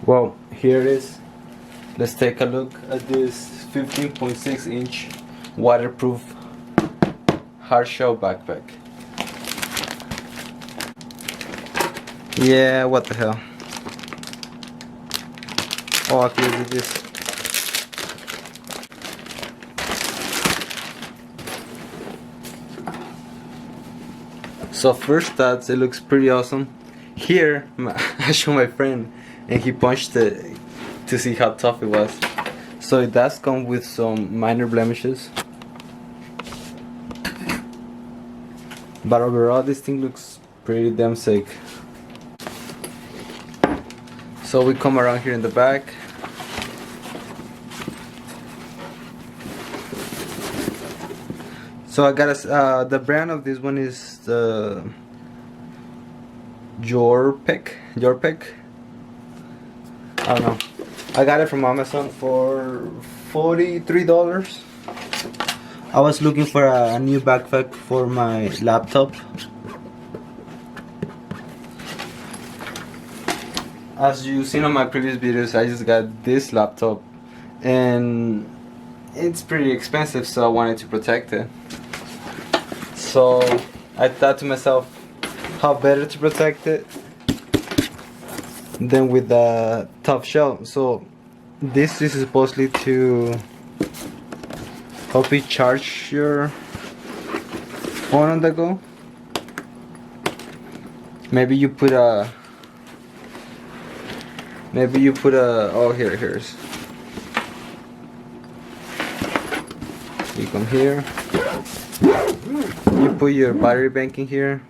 Well, here it is. Let's take a look at this 15.6-inch waterproof hardshell backpack. Yeah, what the hell? Oh, I can do this. So first thoughts, it looks pretty awesome. Here, I show my friend and he punched it to see how tough it was. So it does come with some minor blemishes, but overall this thing looks pretty damn sick. So we come around here in the back. So I got the brand of this one is the Daypack. I don't know. I got it from Amazon for $43. I was looking for a new backpack for my laptop. As you've seen on my previous videos, I just got this laptop and it's pretty expensive, so I wanted to protect it. So I thought to myself, how better to protect it than with a tough shell. So this is supposedly to help you charge your phone on the go. Maybe you put a oh, here's you come here, you put your battery bank in here,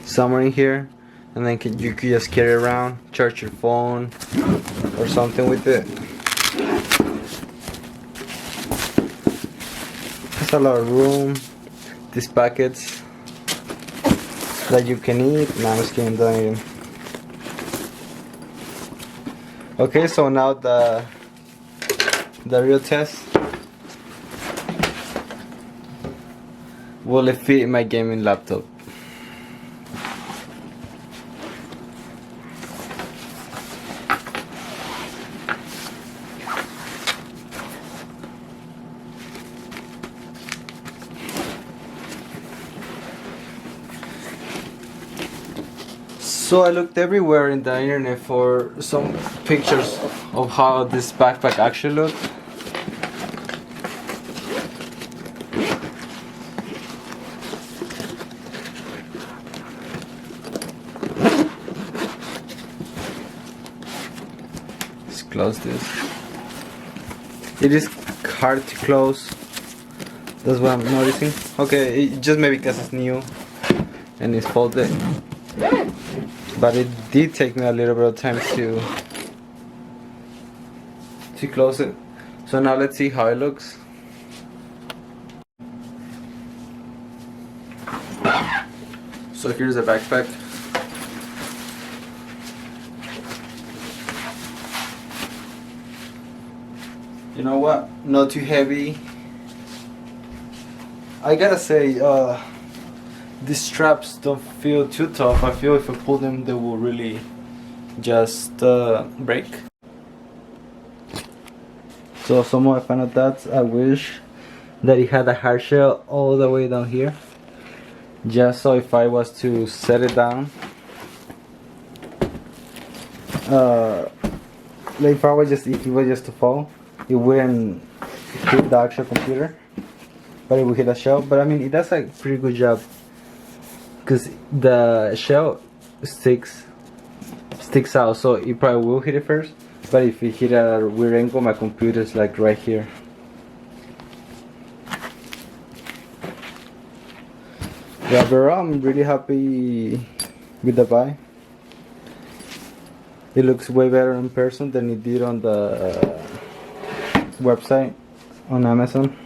somewhere in here, and then you could just carry it around, charge your phone or something with it. There's a lot of room. These packets that you can eat. Nah, I'm just kidding, don't eat them. Okay, so now the real test. Will it fit in my gaming laptop? So I looked everywhere in the internet for some pictures of how this backpack actually looked. Let's close this. It is hard to close. That's what I'm noticing. Okay, just maybe because it's new and it's folded. But it did take me a little bit of time to close it. So now let's see how it looks. So here's the backpack. You know what? Not too heavy. I gotta say, these straps don't feel too tough. I feel if I pull them, they will really just break. So some of my final thoughts, I wish that it had a hard shell all the way down here, just so if I was to set it down, like if it was just to fall, it wouldn't hit the actual computer, but it would hit a shell. But I mean, it does a pretty good job, because the shell sticks out, so it probably will hit it first. But if it hit at a weird angle, my computer's like right here. Yeah, overall I'm really happy with the buy. It looks way better in person than it did on the website on Amazon.